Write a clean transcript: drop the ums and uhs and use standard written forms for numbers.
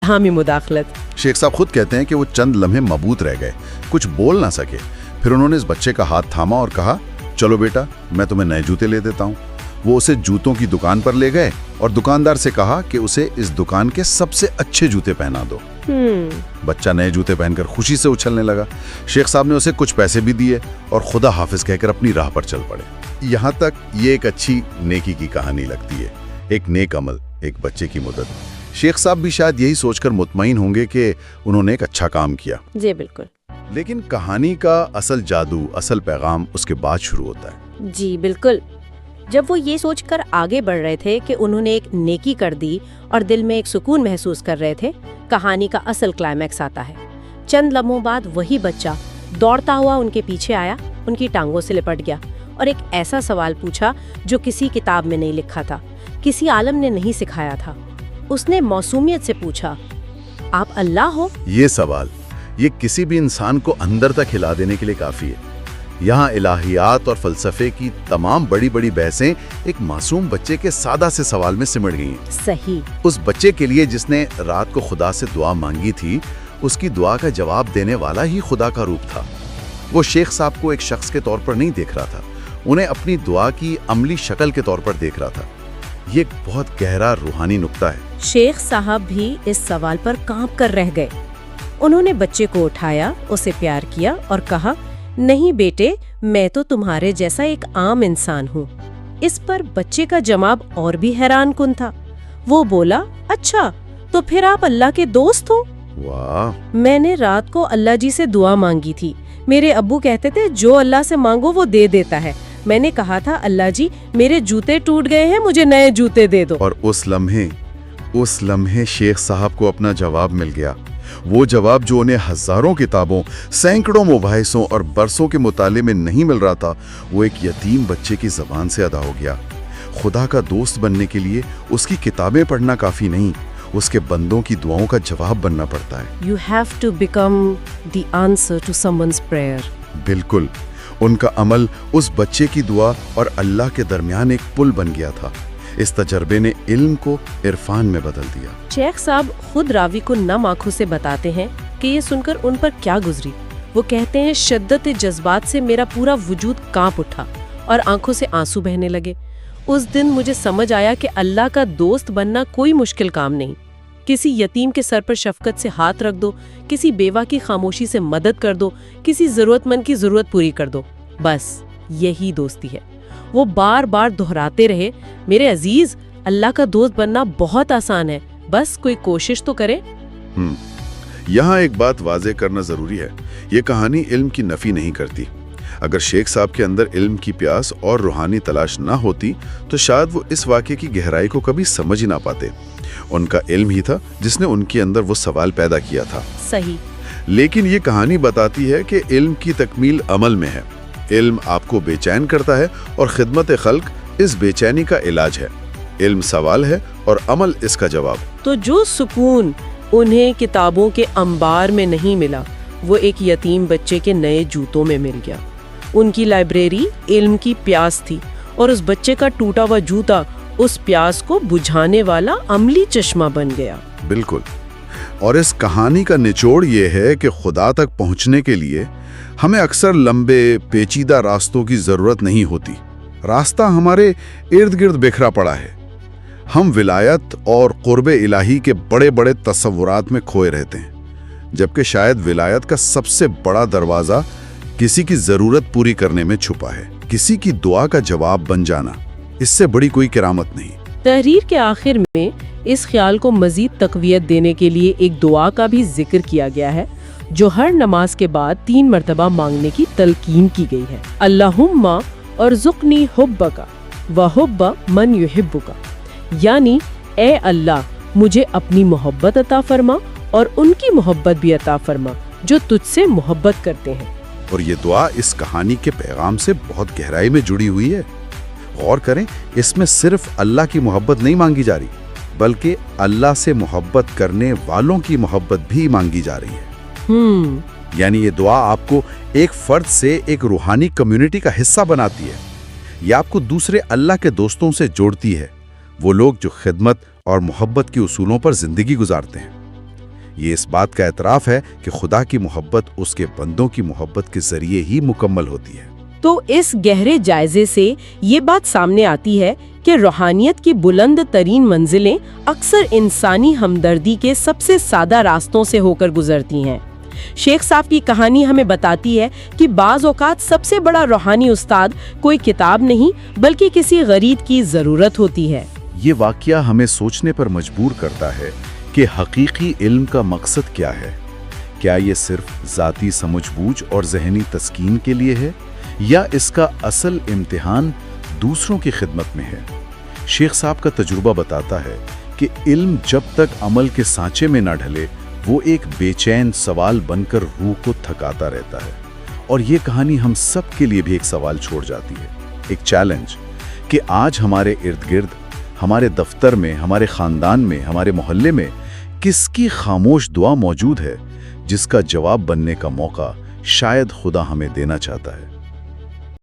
اسلامی مداخلت۔ شیخ صاحب خود کہتے ہیں کہ وہ چند لمحے مبہوت رہ گئے، کچھ بول نہ سکے۔ پھر انہوں نے اس بچے کا ہاتھ تھاما اور کہا، چلو بیٹا میں تمہیں نئے جوتے لے دیتا ہوں۔ وہ اسے جوتوں کی دکان پر لے گئے اور دکاندار سے کہا کہ اسے اس دکان کے سب سے اچھے جوتے پہنا دو۔ بچہ نئے جوتے پہن کر خوشی سے اچھلنے لگا۔ شیخ صاحب نے اسے کچھ پیسے بھی دیے اور خدا حافظ کہہ کر اپنی راہ پر چل پڑے۔ یہاں تک یہ ایک اچھی نیکی کی کہانی لگتی ہے، ایک نیک عمل، ایک بچے کی مدد۔ شیخ صاحب بھی شاید یہی سوچ کر مطمئن ہوں گے کہ انہوں نے ایک اچھا کام کیا۔ جی بالکل۔ لیکن کہانی کا اصل جادو، اصل پیغام اس کے بعد شروع ہوتا ہے۔ جی بالکل۔ جب وہ یہ سوچ کر آگے بڑھ رہے تھے کہ انہوں نے ایک نیکی کر دی اور دل میں ایک سکون محسوس کر رہے تھے، کہانی کا اصل کلائمیکس آتا ہے۔ چند لمحوں بعد وہی بچہ دوڑتا ہوا ان کے پیچھے آیا، ان کی ٹانگوں سے لپٹ گیا اور ایک ایسا سوال پوچھا جو کسی کتاب میں نہیں لکھا تھا، کسی عالم نے نہیں سکھایا تھا۔ اس نے موسومیت سے پوچھا، آپ اللہ ہو؟ یہ سوال، یہ کسی بھی انسان کو اندر تک ہلا دینے کے لیے کافی ہے۔ یہاں الہیات اور فلسفے کی تمام بڑی بڑی بحثیں ایک معصوم بچے کے سادہ سے سوال میں سمٹ گئی ہیں۔ صحیح۔ اس بچے کے لیے جس نے رات کو خدا سے دعا مانگی تھی، اس کی دعا کا جواب دینے والا ہی خدا کا روپ تھا۔ وہ شیخ صاحب کو ایک شخص کے طور پر نہیں دیکھ رہا تھا، انہیں اپنی دعا کی عملی شکل کے طور پر دیکھ رہا تھا۔ یہ ایک بہت گہرا روحانی نقطہ ہے۔ شیخ صاحب بھی اس سوال پر کانپ کر رہ گئے۔ انہوں نے بچے کو اٹھایا، اسے پیار کیا اور کہا، نہیں بیٹے، میں تو تمہارے جیسا ایک عام انسان ہوں۔ اس پر بچے کا جواب اور بھی حیران کن تھا۔ وہ بولا، اچھا تو پھر آپ اللہ کے دوست ہو؟ واہ! میں نے رات کو اللہ جی سے دعا مانگی تھی۔ میرے ابو کہتے تھے جو اللہ سے مانگو وہ دے دیتا ہے۔ میں نے کہا تھا، اللہ جی میرے جوتے ٹوٹ گئے ہیں، مجھے نئے جوتے دے دو۔ اور اس لمحے شیخ صاحب کو اپنا جواب مل گیا۔ وہ جواب جو انہیں ہزاروں کتابوں، سینکڑوں مباحثوں اور برسوں کے مطالعے میں نہیں مل رہا تھا، وہ ایک یتیم بچے کی زبان سے ادا ہو گیا۔ خدا کا دوست بننے کے لیے اس کی کتابیں پڑھنا کافی نہیں، اس کے بندوں کی دعاؤں کا جواب بننا پڑتا ہے۔ You have to become the answer to someone's prayer۔ بالکل، ان کا عمل اس بچے کی دعا اور اللہ کے درمیان ایک پل بن گیا تھا۔ اس تجربے نے علم کو عرفان میں بدل دیا۔ شیخ صاحب خود راوی کو نم آنکھوں سے بتاتے ہیں کہ یہ سن کر ان پر کیا گزری۔ وہ کہتے ہیں، شدت جذبات سے میرا پورا وجود کانپ اٹھا اور آنکھوں سے آنسو بہنے لگے۔ اس دن مجھے سمجھ آیا کہ اللہ کا دوست بننا کوئی مشکل کام نہیں۔ کسی یتیم کے سر پر شفقت سے ہاتھ رکھ دو، کسی بیوہ کی خاموشی سے مدد کر دو، کسی ضرورت مند کی ضرورت پوری کر دو، بس یہی دوستی ہے۔ وہ بار بار دہراتے رہے، میرے عزیز، اللہ کا دوست بننا بہت آسان ہے، بس کوئی کوشش تو کرے۔ یہاں ایک بات واضح کرنا ضروری ہے، یہ کہانی علم کی نفی نہیں کرتی۔ اگر شیخ صاحب کے اندر علم کی پیاس اور روحانی تلاش نہ ہوتی تو شاید وہ اس واقعے کی گہرائی کو کبھی سمجھ ہی نہ پاتے۔ ان کا علم ہی تھا جس نے ان کے اندر وہ سوال پیدا کیا تھا۔ صحیح۔ لیکن یہ کہانی بتاتی ہے کہ علم کی تکمیل عمل میں ہے۔ علم آپ کو بے چین کرتا ہے اور خدمت خلق اس بے چینی کا علاج ہے۔ علم سوال ہے اور عمل اس کا جواب۔ تو جو سکون انہیں کتابوں کے انبار میں نہیں ملا، وہ ایک یتیم بچے کے نئے جوتوں میں مل گیا۔ ان کی لائبریری علم کی پیاس تھی اور اس بچے کا ٹوٹا ہوا جوتا اس پیاس کو بجھانے والا عملی چشمہ بن گیا۔ بالکل۔ اور اس کہانی کا نچوڑ یہ ہے کہ خدا تک پہنچنے کے لیے ہمیں اکثر لمبے پیچیدہ راستوں کی ضرورت نہیں ہوتی۔ راستہ ہمارے ارد گرد بکھرا پڑا ہے۔ ہم ولایت اور قرب الہی کے بڑے بڑے تصورات میں کھوئے رہتے ہیں، جبکہ شاید ولایت کا سب سے بڑا دروازہ کسی کی ضرورت پوری کرنے میں چھپا ہے، کسی کی دعا کا جواب بن جانا۔ اس سے بڑی کوئی کرامت نہیں۔ تحریر کے آخر میں اس خیال کو مزید تقویت دینے کے لیے ایک دعا کا بھی ذکر کیا گیا ہے، جو ہر نماز کے بعد 3 مرتبہ مانگنے کی تلقین کی گئی ہے۔ اللہم ارزقنی حبک وحب من یحبک، یعنی اے اللہ مجھے اپنی محبت عطا فرما اور ان کی محبت بھی عطا فرما جو تجھ سے محبت کرتے ہیں۔ اور یہ دعا اس کہانی کے پیغام سے بہت گہرائی میں جڑی ہوئی ہے۔ غور کریں، اس میں صرف اللہ کی محبت نہیں مانگی جا رہی، بلکہ اللہ سے محبت کرنے والوں کی محبت بھی مانگی جا رہی ہے۔ یعنی یہ دعا آپ کو ایک فرد سے ایک روحانی کمیونٹی کا حصہ بناتی ہے۔ یہ آپ کو دوسرے اللہ کے دوستوں سے جوڑتی ہے، وہ لوگ جو خدمت اور محبت کے اصولوں پر زندگی گزارتے ہیں۔ یہ اس بات کا اعتراف ہے کہ خدا کی محبت اس کے بندوں کی محبت کے ذریعے ہی مکمل ہوتی ہے۔ تو اس گہرے جائزے سے یہ بات سامنے آتی ہے کہ روحانیت کی بلند ترین منزلیں اکثر انسانی ہمدردی کے سب سے سادہ راستوں سے ہو کر گزرتی ہیں۔ شیخ صاحب کی کہانی ہمیں بتاتی ہے کہ بعض اوقات سب سے بڑا روحانی استاد کوئی کتاب نہیں بلکہ کسی غریب کی ضرورت ہوتی ہے۔ یہ واقعہ ہمیں سوچنے پر مجبور کرتا ہے کہ حقیقی علم کا مقصد کیا ہے۔ کیا یہ صرف ذاتی سمجھ بوجھ اور ذہنی تسکین کے لیے ہے، یا اس کا اصل امتحان دوسروں کی خدمت میں ہے؟ شیخ صاحب کا تجربہ بتاتا ہے کہ علم جب تک عمل کے سانچے میں نہ ڈھلے وہ ایک بے چین سوال بن کر روح کو تھکاتا رہتا ہے۔ اور یہ کہانی ہم سب کے لیے بھی ایک سوال چھوڑ جاتی ہے، ایک چیلنج، کہ آج ہمارے ارد گرد، ہمارے دفتر میں، ہمارے خاندان میں، ہمارے محلے میں کس کی خاموش دعا موجود ہے جس کا جواب بننے کا موقع شاید خدا ہمیں دینا چاہتا ہے۔